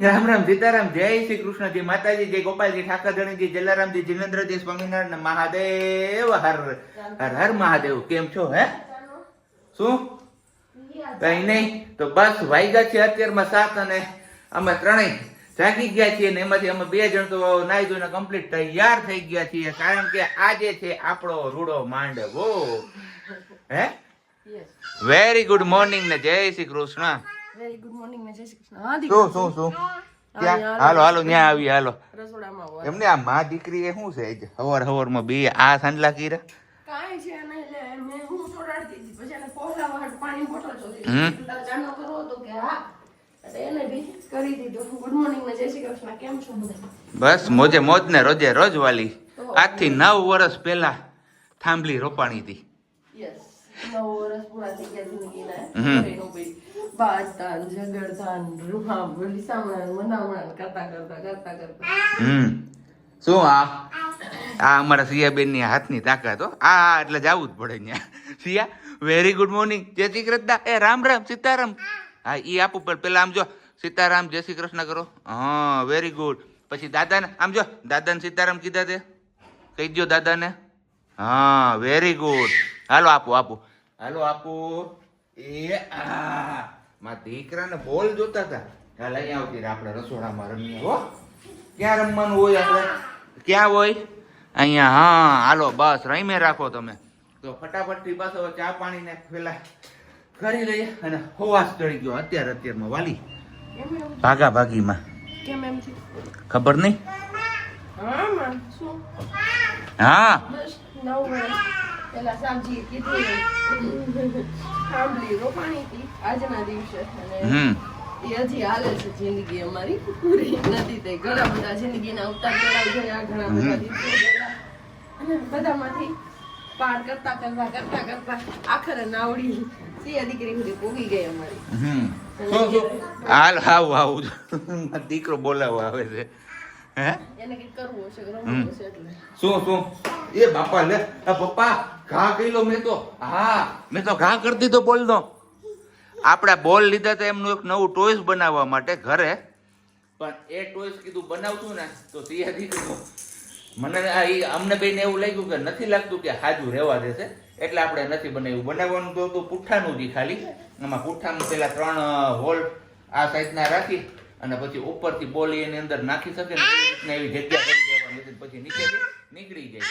રામ રામ સીતારામ જય શ્રી કૃષ્ણજી માતાજી જય ગોપાલજી ઠાકરધણીજી જલારામજી જીનેન્દ્રજી સ્વામિનારાયણ મહાદેવ હર હર હર મહાદેવ કેમ છો હે શું કઈ નહીં તો બસ વાગ્યા છે અત્યારમાં 7 અને અમે ત્રણેય જાગી ગયા છીએ ને એમાંથી અમે 2 જણ તો નાઈ ધોઈને કમ્પ્લીટ તૈયાર થઈ ગયા છીએ કારણ કે આજે છે આપણો રૂડો માંડવો હે વેરી ગુડ મોર્નિંગ ને Jai Shri Krishna very good morning મે જય શ્રી કૃષ્ણ. હા શું ક્યાં હાલો હાલો ન્યા આવી હાલો રસોડામાં આવો. એમને આ માં દીકરી એ શું છે હવાર બે આ સાંજલા કીરા કાઈ છે નહીં લે મે હું છોડાડતી હતી પછી એને પોહલાવા હાટ પાણી બોટલ જોતી જાણો કરો તો કે હા એટલે એને બી કરી દીધું. ગુડ મોર્નિંગ મે જય શ્રી કૃષ્ણ. કેમ છો બધા? બસ મોજે મોજ ને રોજે રોજ વાલી આજથી 9 વર્ષ પહેલા થાંભલી રોપાણી હતી. યસ 9 વર્ષ પૂરા થઈ ગયા જિંદગીના. એનો ભાઈ બાતાન ઝઘડતાન રૂહા બોલી સામણા મનામણા કરતા શું આ અમારા સિયાબેન ની હાથની તાકાત હો આ એટલે જવું જ પડે ત્યાં સિયા વેરી ગુડ મોર્નિંગ જય શ્રી કૃષ્ણ એ રામ રામ સીતારામ હા ઈ આપું પણ પેલા આમ જો સીતારામ જય શ્રી કૃષ્ણ કરો હા વેરી ગુડ પછી દાદાને આમ જો દાદાને સીતારામ કીધા તે કહી દો દાદાને હા વેરી ગુડ હાલો આપું હાલો આપું એ આ માં દીકરાને બોલ જોતા હતા હાલ અહીંયા આવતી આપણે રસોડામાં રમીએ હો ક્યાં રમવાનું હોય આપણે ક્યાં હોય અહીંયા હા હાલો બસ રમે રાખો તમે તો ફટાફટથી બસ હવે ચા પાણી ને પેલા કરી લઈએ અને હોવાસ ચડી ગયો અત્યારમાં વાલી ભાગા ભાગીમાં કેમ એમ છે ખબર નહીં હા માં શું હા બસ 9 વર્ષ પેલા સાબજી કીધું થાંભલી રોપાણી હતી આજના દિવસે અને એ હજી હાલે છે જિંદગી અમારી પૂરી નથી થઈ. ઘણા બધા જિંદગીના ઉતાર ચડાવ ગયા ઘણા બધા દિવસો ગયા અને બધામાંથી પાર કરતા આખરે નાવડી સિયા દીકરી સુધી પોગી ગઈ અમારી. હાલ આવું દીકરો બોલાવવા આવે છે હે એને કઈ કરવું હશે રમવું હશે એટલે શું એ બાપા લે આ પપ્પા ઘા કઈલો મેં તો ઘા કરી દીધો બોલ દો આપણે બોલ લીધા તો એમનું એક નવું ટોયસ બનાવવા માટે ઘરે પણ એ ટોયસ કીધું બનાવતું ને તો સિયા દીકરી મને અમને બેને એવું લાગ્યું કે નથી લાગતું કે હાજુ રહેવા દેશે એટલે આપણે નથી બનાવવાનું તો હતું પુઠ્ઠાનું જ ખાલી એમાં પુઠ્ઠામાં પેલા 3 હોલ આ સાઈડના રાખી અને પછી ઉપરથી બોલ એની અંદર નાખી શકે ને એવી જગ્યા કરી દેવાની પછી નીચેથી નીકળી જાય.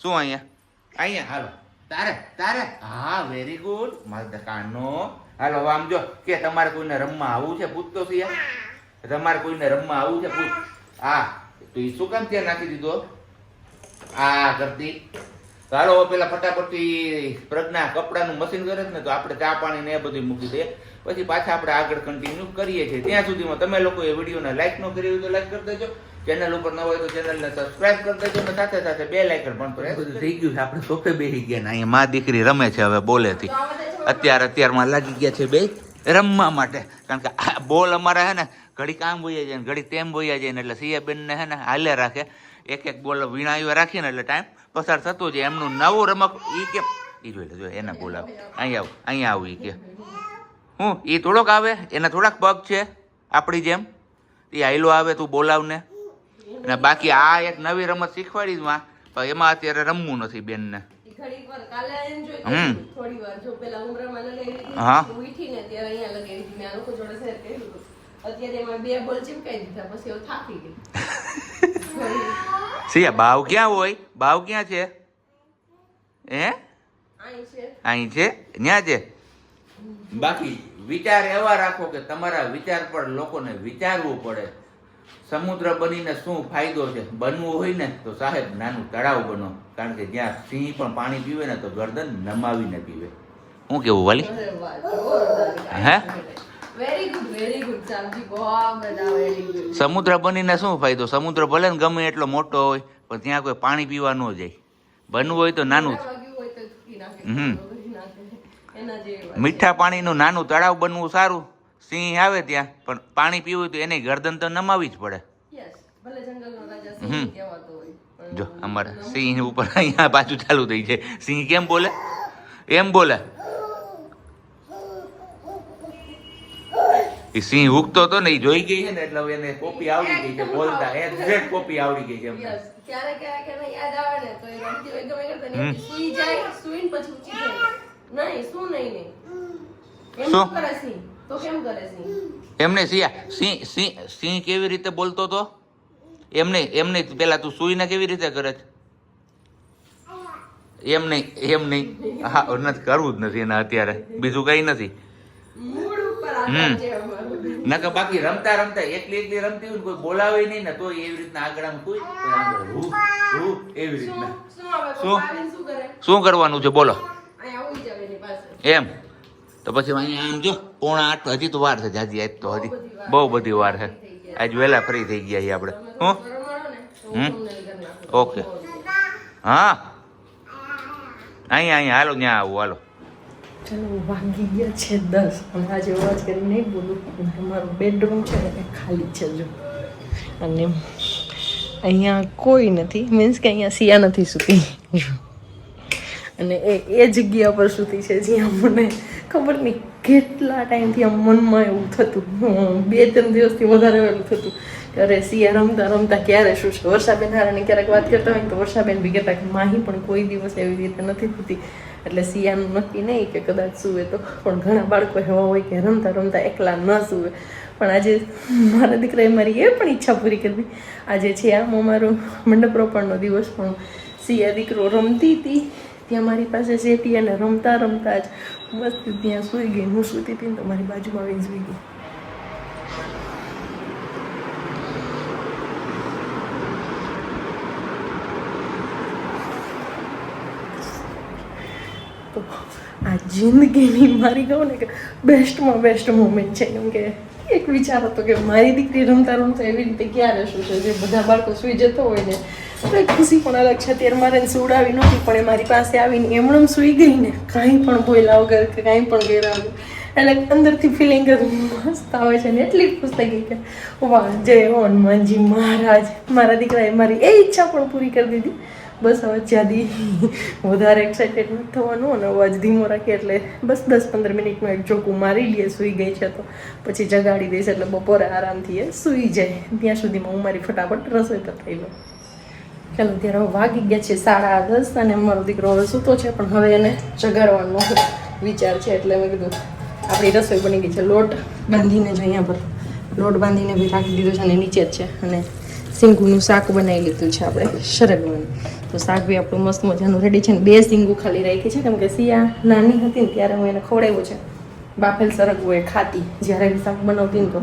શું અહીંયા હાલો તારે હા વેરી ગુડ મારા કાનો હાલો આમ જો કે તમારે કોઈને રમવા આવું છે પૂછતો સિયા તમારે કોઈને રમવા આવું છે પૂછ હા તો એ શું કામ ત્યાં નાખી દીધો આ કરતી હાલો પેલા ફટાફટથી પ્રજ્ઞા કપડાનું મશીન કરે છે ને તો આપણે ચા પાણી ને એ બધું મૂકી દઈએ પછી પાછા આપણે આગળ કન્ટિન્યુ કરીએ છીએ. ત્યાં સુધીમાં તમે લોકો એ વિડીયોને લાઈક ન કરી હોય તો લાઈક કરી દેજો, ચેનલ ઉપર ન હોય તો ચેનલને સબસ્ક્રાઇબ કરી દેજો અને સાથે સાથે બેલ આઇકન પણ પ્રેસ બધું થઈ ગયું છે. આપણે સોફે બેસી ગયા ને અહીંયા માં દીકરી રમે છે હવે બોલેથી અત્યારમાં લાગી ગયા છે બે રમવા માટે કારણ કે આ બોલ અમારા હે ને ઘડી કામ વયા જાય ને ઘડી તેમ વયા જાય ને એટલે સિયાબેનને હે ને હાલે રાખે એક બોલ વીણાયો રાખીએ ને એટલે ટાઈમ પસાર થતો જાય. એમનું નવું રમક ઈ કે ઈ જોઈ લે એને બોલાવ અહીંયા આવું ઈ કે હું ઈ થોડોક આવે એના થોડાક પગ છે આપણી જેમ એ આયલો આવે તું બોલાવને અને બાકી આ એક નવી રમત શીખવાડી માં પણ એમાં અત્યારે રમવું નથી બેનને. હા સિયા બાવ ક્યાં હોય બાવ ક્યાં છે હે અહીં છે ન્યા છે. બાકી વિચાર એવા રાખો કે તમારા વિચાર પર લોકોને વિચારવું પડે. સમુદ્ર બનીને શું ફાયદો છે? બનવું હોય ને તો સાહેબ નાનું તળાવ બનો કારણ કે જ્યાં સિંહ પણ પાણી પીવે ને તો ગરદન નમાવીને પીવે. શું કેવું વાલી હે સમુદ્ર બનીને શું ફાયદો? સમુદ્ર ભલે ને ગમે એટલો મોટો હોય પણ ત્યાં કોઈ પાણી પીવા ન જાય. બનવું હોય તો નાનું મીઠા પાણીનું નાનું તળાવ બનવું સારું. સિંહ આવે ત્યાં પણ પાણી પીવું તો એને ગરદન તો નમાવી જ પડે. જો અમારે સિંહ ઉપર અહીંયા પાછું ચાલુ થઈ જાય. સિંહ કેમ બોલે એમ બોલે એ સિંહ ઉગતો તો ને એ જોઈ ગઈ છે ને એટલે હવે એને કોપી આવડી ગઈ છે બોલતા એક્ઝેક્ટ કોપી આવડી ગઈ છે એમને Yes. ક્યારેક એને યાદ આવે ને તો એ રમતી હોય ગમે કરતા ને સૂઈ જાય, સૂઈને પછી ઊંચી જાય. નહીં, શું નહીં. એમ શું? કરે સિંહ? તો કેમ કરે સિંહ? એમને સિંહ કેવી રીતે બોલતો તો એમને પેલા તું સુઈને કેવી રીતે કરે છે એમ નહીં હા નથી કરવું જ નથી એને અત્યારે બીજું કઈ નથી મૂડ ઉપર આધાર છે અમારું. નકર બાકી રમતા એકલી રમતી હોય ને કોઈ બોલાવે નહીં ને તો એવી રીતના આગળ આમ કોઈ આગળ એવી રીતના શું આવે? શું? પપ્પા આવીને શું કરે? શું કરવાનું છે બોલો અહીંયા ઊઈ જાવ એની પાસે. એમ તો પછી અહીંયા આમ જો 7:45 હજી તો વાર છે જાજી આજ તો હજી બહુ બધી વાર છે આજ વહેલા ફ્રી થઈ ગયા છીએ આપણે હું રમાડો ને તો હમ. હું તમને લઈ નાખું. ઓકે હા અહીંયા હાલો ત્યાં આવું હાલો ચલો વાગી ગયા છે 10 અને આજે અવાજ કરી નહીં બોલું અને અમારું બેડરૂમ છે ને એ ખાલી છે જો અને અહીંયા કોઈ નથી મીન્સ કે અહીંયા સિયા નથી સૂતી અને એ જગ્યા પર સૂતી છે જ્યાં મને ખબર નહીં કેટલા ટાઈમથી આમ મનમાં એવું થતું 2-3 દિવસથી વધારે વહેલું થતું કે અરે સિયા રમતા ક્યારે શું છે વર્ષાબેન હારાની ક્યારેક વાત કરતા હોય ને તો વર્ષાબેન બી કહેતા કે માહી પણ કોઈ દિવસ એવી રીતે નથી થતી એટલે સિયાનું નક્કી નહીં કે કદાચ સૂવે તો પણ ઘણા બાળકો એવા હોય કે રમતા એકલા ન સૂવે પણ આજે મારા દીકરાએ મારી એ પણ ઈચ્છા પૂરી કરવી આજે છે આમ અમારો મંડપ રોપણનો દિવસ પણ સિયા દીકરો રમતી હતી ત્યાં મારી પાસે સેટી અને રમતા જ મસ્ત ત્યાં સૂઈ ગઈ હું સૂતી હતી ને તો મારી બાજુમાં આવીને સૂઈ ગઈ તો આ જિંદગીની મારી કહું ને કે બેસ્ટમાં બેસ્ટ મોમેન્ટ છે કેમ કે એક વિચાર હતો કે મારી દીકરી રમતા એવી રીતે ક્યારે શું છે જે બધા બાળકો સૂઈ જતો હોય ને તો એક ખુશી પણ અલગ છે અત્યારે મારે એને સુવડાવી નહોતી પણ એ મારી પાસે આવીને એમણે સૂઈ ગઈ ને કાંઈ પણ બોલ્યા વગર કે કાંઈ પણ કર્યા વગર એટલે અંદરથી ફિલિંગ જ મસ્ત આવે છે ને એટલી ખુશ થઈ ગઈ કે વાહ જય હનુમાનજી મહારાજ મારા દીકરાએ મારી એ ઈચ્છા પણ પૂરી કરી દીધી બસ હવે જ્યાદી વધારે એક્સાઇટેડ નથી થવાનું અને અવાજ ધીમો રાખીએ એટલે બસ 10-15 મિનિટનું એક જોકું મારી લઈએ સૂઈ ગઈ છે તો પછી જગાડી દઈશ એટલે બપોરે આરામથી એ સૂઈ જાય ત્યાં સુધીમાં હું મારી ફટાફટ રસોઈ પતાવી લઉં ચાલો ત્યારે હવે વાગી ગયા છે 10:30 અને મારો દીકરો હવે સૂતો છે પણ હવે એને જગાડવાનો વિચાર છે એટલે મેં કીધું આપણી રસોઈ બની ગઈ છે લોટ બાંધીને જ અહીંયા પર લોટ બાંધીને બી રાખી દીધો છે અને નીચે જ છે અને સિંગુનું શાક બનાવી લીધું છે આપણે સરગવાનું તો શાક બી આપણું મસ્ત મજાનું રેડી છે ને 2 સિંગુ ખાલી રાખી છે કેમ કે સિયા નાની હતી ને ત્યારે હું એને ખવડાવ્યું છે બાફેલ સરગવું એ ખાતી જ્યારે બી શાક બનાવતી ને તો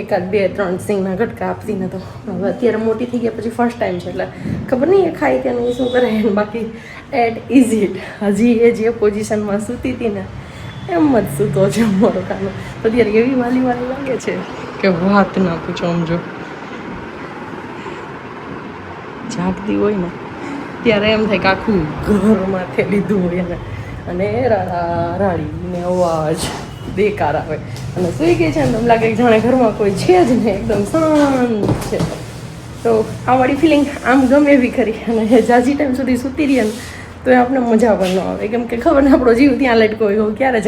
1-2-3 સિંગના ગટકા આપતી ને તો હવે અત્યારે મોટી થઈ ગયા પછી ફર્સ્ટ ટાઈમ છે એટલે ખબર નહીં એ ખાય કે નહીં શું કરે બાકી એટ ઇઝ ઇટ હજી એ જે પોઝિશનમાં સૂતી હતી ને એમ જ સૂતો છે અમારો કાનો અત્યારે એવી વાલી લાગે છે કે વાત ના પૂછો સમજો જાગતી હોય ને ત્યારે એમ થાય કે આખું ઘર માથે લીધું હોય એને અને રાડીને અવાજ બેકાર આવે અને સૂઈ ગઈ છે ને તો એમ લાગે કે જાણે ઘરમાં કોઈ છે જ નહીં એકદમ શાંત છે તો આ વાળી ફિલિંગ આમ ગમે એવી ખરી અને જાજી ટાઈમ સુધી સૂતી રહીએ ને તો એ આપણે મજા પણ ન આવે કેમ કે ખબર ને આપણો જીવ ત્યાં લટકો હોય ક્યારે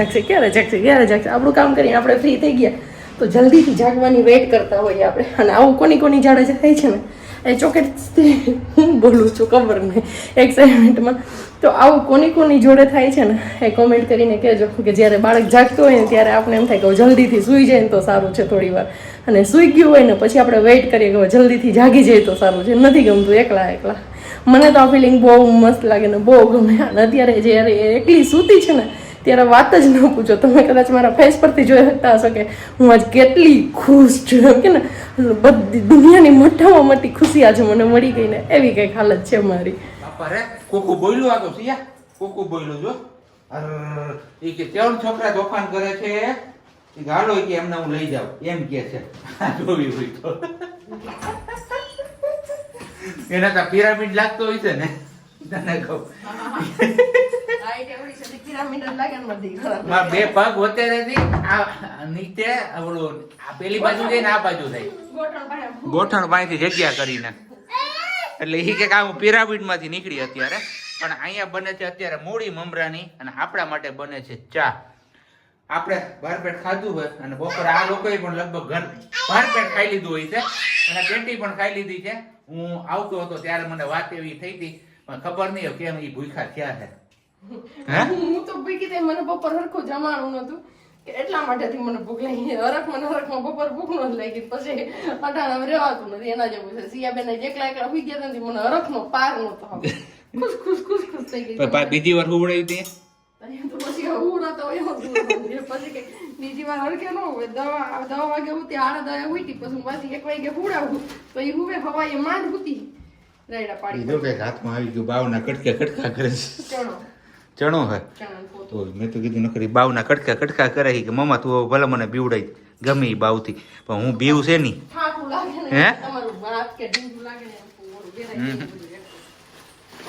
જાગશે આપણું કામ કરીને આપણે ફ્રી થઈ ગયા તો જલ્દીથી જાગવાની વેઇટ કરતા હોઈએ આપણે અને આવું કોની જાડે જે થાય છે ને એ ચોકેટથી હું બોલું છું ખબર નહીં એક્સાઇટમેન્ટમાં તો આવું કોની જોડે થાય છે ને એ કોમેન્ટ કરીને કહેજો કે જ્યારે બાળક જાગતું હોય ને ત્યારે આપણે એમ થાય કે જલ્દીથી સૂઈ જાય ને તો સારું છે થોડી વાર અને સૂઈ ગયું હોય ને પછી આપણે વેઇટ કરીએ કે જલ્દીથી જાગી જાય તો સારું છે નથી ગમતું એકલા મને તો આ ફિલિંગ બહુ મસ્ત લાગે ને બહુ ગમે અને અત્યારે જ્યારે એકલી સૂતી છે ને ત્યારે વાત જ ન પૂછો તમે કદાચ મારા ફેસ પરથી જોઈ શકતા હશો કે હું આજ કેટલી ખુશ છું એમ કે ને બધી દુનિયાની મોટામાં મોટી ખુશી આજે મને મળી ગઈ ને એવી કંઈક હાલત છે મારી બાપા રે કોકુ બોલ્યું આ તો સિયા કોકુ બોલ્યું જો અર એ કે કેમ છોકરા તોફાન કરે છે એ ગાલો કે એમને હું લઈ જાઉં એમ કે છે જોવી હોય તો એના તો પિરામિડ લાગતો હોય છે ને તને કહું બે પગ હોતે રહેતી આ નીચે ઓલું આ પેલી બાજુ જાય ને આ બાજુ થાય ગોઠણ પાસેથી જગ્યા કરીને એટલે એ કે હું પિરામિડ માંથી નીકળી અત્યારે પણ અહીંયા બને છે અત્યારે મૂળી મમરાની અને આપણા માટે બને છે ચા આપણે ભરપેટ ખાધું હોય અને બપોરે આ લોકોએ પણ લગભગ ભરપેટ ખાઈ લીધું હોય છે અને પેટી પણ ખાઈ લીધી છે. હું આવતો હતો ત્યારે મને વાત એવી થઈ હતી પણ ખબર નહીં કેમ એ ભૂખ્યા થયા છે. હું તો ભૂખી થઈ, મને બપોર હરખું જમાણું નતું કે એટલા માટેથી મને ભૂખ લાગી. હરખમાં બપોર ભૂખ ન લાગી, પછી અટાણા રહેવાતું નથી એના જેવું છે. સિયાબેન એકલા એકલા સુઈ ગયા હતા ને મને હરખનો પાર નતો આવે. ખુશ થઈ ગઈ. બીજી વાર ઉવડાવી હતી તો પછી ઉડાતો એવો પછી કે બીજી વાર હરકે ન હોય. દવા વાગે હું ત્યાં 8 ઉઠી, પછી હું પાછી 1 વાગે ઉડાવું તો એ હુવે હવાએ માંડ ઉતી રાયડા પાડી. જો કે હાથમાં આવી ગયું, બાવના કટકા કરે છે. ચણો હે તો મેં તો કીધું નકરી બાવના કટકા કરે કે મમ્મા તું ભલે મને બીવડાઈ ગમે ઈ બાવથી, પણ હું બીવ છે નહીં. ઠાઠું લાગે ને હે? તમારું ભાત કે ઢીંગું લાગે ને ઓલું ઘેરાય.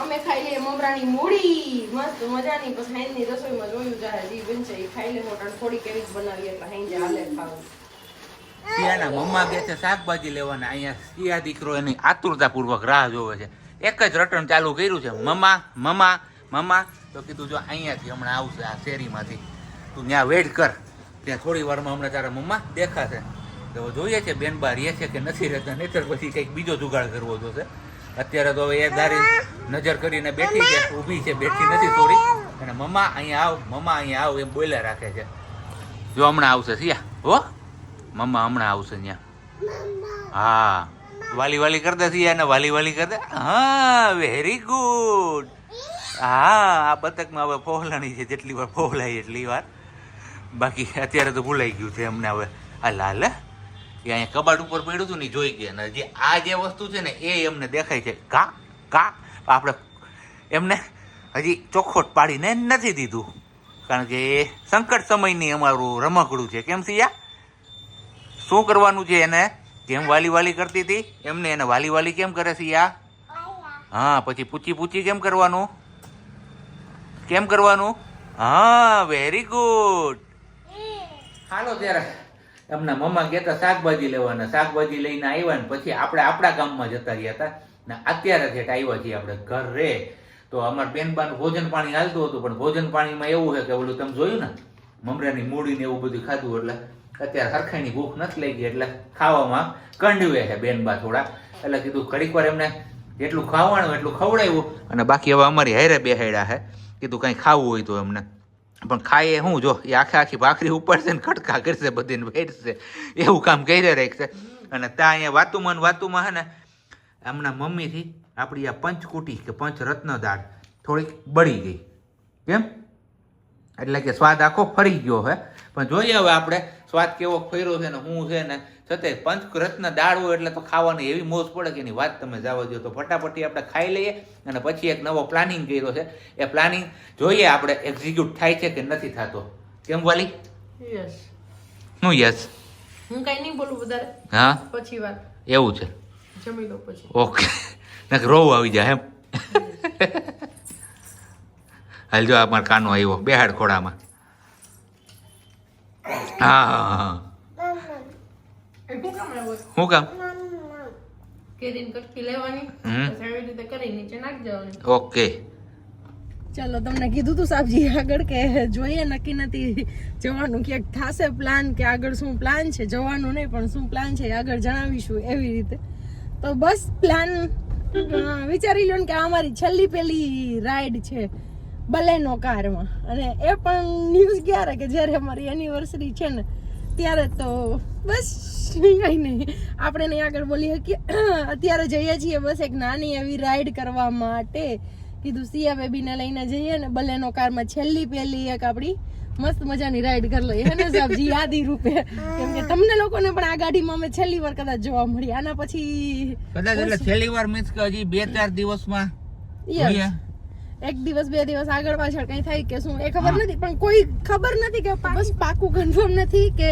અમે ખાઈ લઈએ મમરાની મૂડી મસ્ત મજાની. પછી હાઈની રસોઈમાં જોયું જાય જી બનશે એ ખાઈ લે. મોટા થોડી કેવી બનાવીએ એટલે હાઈ હાલે ખાવું. સિયાના મમ્મા કે છે શાકભાજી લેવાના, અહીંયા સિયા દીકરો એની આતુરતાપૂર્વક રાહ જોવે છે. એક જ રટણ ચાલુ કર્યું છે, મમ્મા મમ્મા મમ્મા. તો કીધું જો અહીંયાથી હમણાં આવશે આ શેરીમાંથી, તું ત્યાં વેઇટ કર, ત્યાં થોડી વારમાં હમણાં તારા મમ્મા દેખાશે. તો જોઈએ છે બેનબા રહે છે કે નથી રહેતા, નહીતર પછી કંઈક બીજો જુગાડ કરવો જોશે. અત્યારે તો હવે એ દારી નજર કરીને બેઠી છે, ઊભી છે, બેઠી નથી થોડી. અને મમ્મા અહીંયા આવ, મમ્મા અહીંયા આવ એમ બોલ્યા રાખે છે. જો હમણાં આવશે સિયા, હો મમ્મા હમણાં આવશે ત્યાં. હા વાલી કર દે સિયા ને, વાલી કર દે. હા વેરી ગુડ. હા આ બતકમાં હવે ફોહલાણી છે, જેટલી વાર ફોહલાય એટલી વાર. બાકી અત્યારે તો ભૂલાઈ ગયું છે એમને હવે. આ લાલ એ અહીંયા કબાટ ઉપર પડ્યું હતું ને જોઈ ગયા ને, જે આ જે વસ્તુ છે ને એ એમને દેખાય છે. કા આપણે એમને હજી ચોખોટ પાડીને નથી દીધું, કારણ કે એ સંકટ સમયની અમારું રમકડું છે. કેમ સિયા શું કરવાનું છે એને? કેમ વાલી કરતી હતી એમને, એને વાલી કેમ કરે સિયા? હા પછી પૂછી કેમ કરવાનું? કેમ કરવાનું? હા વેરી ગુડ. હાલો ત્યારે એમના મમ્મા કહેતા શાકભાજી લેવાના, શાકભાજી લઈને આવ્યા ને પછી આપણે આપણા ગામમાં જતા રહ્યા હતા ને અત્યારે જેટ આવ્યા છીએ આપણે ઘરે. તો અમારા બેનબાનું ભોજન પાણી હાલતું હતું, પણ ભોજન પાણીમાં એવું છે કે ઓલું તમે જોયું ને મમરાની મૂડી ને એવું બધું ખાધું એટલે અત્યારે હરખાઈની ભૂખ નથી લાગી, એટલે ખાવામાં કંડવે છે બેનબા થોડા. એટલે કીધું ઘડીક વાર એમને જેટલું ખાવાનું એટલું ખવડાવ્યું અને બાકી હવે અમારી હારે બેહાડ્યા છે. કીધું કંઈ ખાવું હોય તો એમને, પણ ખાઈએ હું જો એ આખી ભાખરી ઉપાડશે ને ખટકા કરશે, બધીને બેઠશે, એવું કામ કરી રાખશે. અને ત્યાં અહીંયા વાતુમાં છે ને એમના મમ્મીથી આપણી આ પંચકુટી કે પંચરત્ન દાળ થોડીક બળી ગઈ. કેમ? એટલે કે સ્વાદ આખો ફરી ગયો છે. પણ જોઈએ હવે આપણે સ્વાદ કેવો ફર્યો છે ને હું છે ને છતાંય પંચરત્ન દાળ હોય એટલે તો ખાવાની એવી મોજ પડે કે એની વાત તમે જવા દો. તો ફટાફટી આપણે ખાઈ લઈએ અને પછી એક નવો પ્લાનિંગ કર્યો છે. એ પ્લાનિંગ જોઈએ આપણે એક્ઝિક્યુટ થાય છે કે નથી થતો. કેમ વાલી? યસ. હું યસ? હું કઈ નહીં બોલું વધારે. હા પછી વાત એવું છે. જમી લો પછી. ઓકે. નક રોવ આવી જાય એમ. હાલ જો અમાર કાનો આવ્યો, બેહાડ ખોડામાં. હા શું કામ? કેરીની કટકી લેવાની, પછી આવી રીતે કરી નીચે નાખી દેવાની. ઓકે ચાલો તમને કીધું તું સાબજી આગળ કે જોઈએ નક્કી નથી જવાનું, ક્યાંક થશે પ્લાન કે આગળ શું પ્લાન છે, જવાનું નહીં પણ શું પ્લાન છે આગળ જણાવીશું એવી રીતે. તો બસ પ્લાન વિચારી લો ને કે આ અમારી છેલ્લી પેલી રાઈડ છે બલેનો કારમાં, અને એ પણ ન્યૂઝ ક્યારે કે જ્યારે અમારી એનિવર્સરી છે ને ત્યારે. તો બસ કઈ નહીં આપણે નહીં આગળ બોલી શકીએ. અત્યારે જઈએ છીએ બસ એક નાની એવી રાઈડ કરવા માટે. કીધું સિયા બેબીને લઈને જઈએ ને બલેનો કારમાં છેલ્લી પહેલી એક આપણી મસ્ત મજાની રાઈડ કરી લઈએ હે ને સાહેબજી, યાદી રૂપે. કેમ કે તમને લોકોને પણ આ ગાડીમાં અમે છેલ્લી વાર કદાચ જોવા મળી. આના પછી કદાચ એટલે છેલ્લી વાર મીન્સ કે હજી 2-4 દિવસમાં એક દિવસ 2 દિવસ આગળ પાછળ કઈ થાય કે શું એ ખબર નથી, પણ કોઈ ખબર નથી કે બસ પાકું કન્ફર્મ નથી કે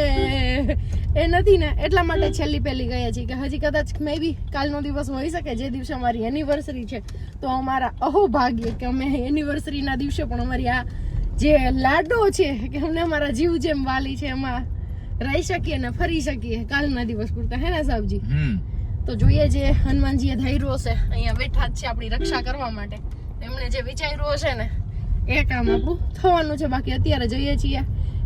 એ નથી ને એટલા માટે છેલ્લી પહેલી ગયા છીએ કે હજી કદાચ મે બી કાલનો દિવસ હોઈ શકે જે દિવસે અમારી એનિવર્સરી છે. તો અમારા અહોભાગ્ય કે અમે એનિવર્સરી ના દિવસે પણ અમારી આ જે લાડો છે કે અમને અમારા જીવ જેમ વાલી છે એમાં રહી શકીએ ને ફરી શકીએ કાલના દિવસ પૂરતા, હે ને સાહેબજી? તો જોઈએ જે હનુમાનજીએ ધાર્યો છે, અહીંયા બેઠા જ છે આપણી રક્ષા કરવા માટે. એમણે જે વિચાર્યું છે ને એ કામ આપણું થવાનું છે. બાકી અત્યારે જઈએ છીએ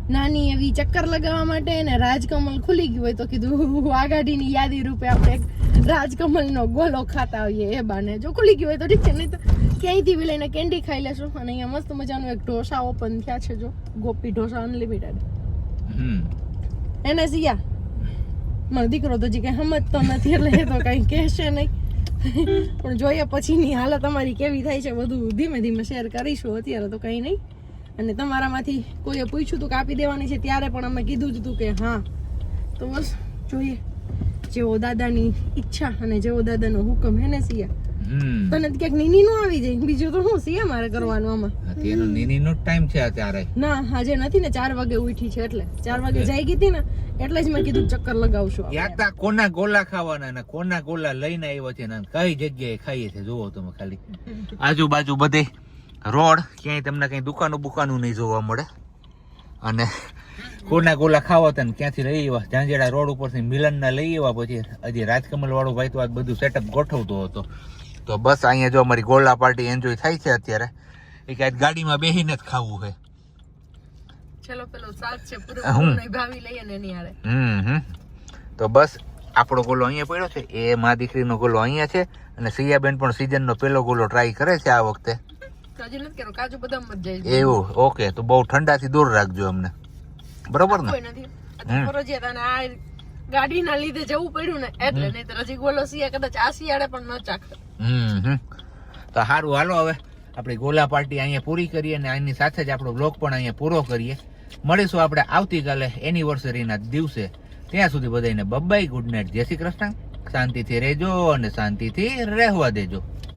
નાની એવી ચક્કર લગાવવા માટે અને રાજકમલ ખુલી ગયું હોય તો કીધું આ ગાડીની યાદી રૂપે આપણે એક રાજકમલનો ગોલો ખાતા હોઈએ એ બાને. જો ખુલી ગયું હોય તો ઠીક છે, નહીં તો ક્યાંયથી બી લઈને કેન્ડી ખાઈ લેશું. અને અહીંયા મસ્ત મજાનું એક ઢોસા ઓપન થયા છે, જો ગોપી ઢોસા અનલિમિટેડ. એને સિયા મારો દીકરો તો હજી કઈ સમજતો નથી એટલે એ તો કઈ કહેશે નહીં, પણ જોઈએ પછીની હાલત અમારી કેવી થાય છે બધું ધીમે ધીમે શેર કરીશું. અત્યારે તો કઈ નહીં. અને તમારામાંથી કોઈએ પૂછ્યું હતું કે આપી દેવાની છે ત્યારે પણ અમે કીધું જ હતું કે હા. તો બસ જોઈએ જેવો દાદાની ઈચ્છા અને જેવો દાદાનો હુકમ હે ને સિયા. તને ક્યાંક નીની નું આવી જાય, બીજું તો શું સિયા મારે કરવાનું આમાં. તેનો નીની નો ટાઈમ છે અત્યારે. ના આજે નથી ને, 4 વાગે ઉઠી છે એટલે 4 વાગે જાય ગઈ હતી ને એટલે જ મેં કીધું ચક્કર લગાવશું. યાતા કોના ગોલા ખાવાના ને કોના ગોલા લઈને આવ્યો છે ને કઈ જગ્યાએ ખાઈએ છે જોવો તમે ખાલી. આજુબાજુ બધે રોડ, ક્યાંય તમને કઈ દુકાનું નહીં જોવા મળે. અને કોના ગોલા ખાવા હતા ને ક્યાંથી લઈ આવ્યા, ઝાંઝેડા રોડ ઉપરથી મિલનના લઈ આવ્યા. પછી હજી રાજકમલ વાળો ભાઈ તો આ બધું સેટઅપ ગોઠવતો હતો. તો બસ અહીંયા જો અમારી ગોલા પાર્ટી એન્જોય થાય છે અત્યારે. એ કાંઈ ગાડીમાં બેસીને જ ખાવું છે. ચલો પેલો સાથ છે પૂરો ભાવી લઈએ ને એની હારે. તો બસ આપણો ગોલો અહીંયા પડ્યો છે, એ મા દીકરીનો ગોલો અહીંયા છે. અને સિયાબેન પણ સીઝનનો પેલો ગોલો ટ્રાય કરે છે આ વખતે. કાજુ બદામ મત જાય એવું ઓકે. તો બહુ ઠંડાથી દૂર રાખજો અમને, બરોબર ને? ફરજિયાત અને આ ગાડીના લીધે જવું પડ્યું ને એટલે, નહીં તો હજી ગોલો સિયા કદાચ આ શિયાળે પણ ન ચાખે. તો સારું, હાલો હવે આપણી ગોલા પાર્ટી અહીંયા પૂરી કરીએ અને આની સાથે જ આપણો બ્લોગ પણ અહીંયા પૂરો કરીએ. મળીશું આપણે આવતીકાલે એનિવર્સરીના દિવસે. ત્યાં સુધી બધાને બબાઈ, ગુડ નાઇટ, જય શ્રી કૃષ્ણ. શાંતિથી રહેજો અને શાંતિથી રહેવા દેજો.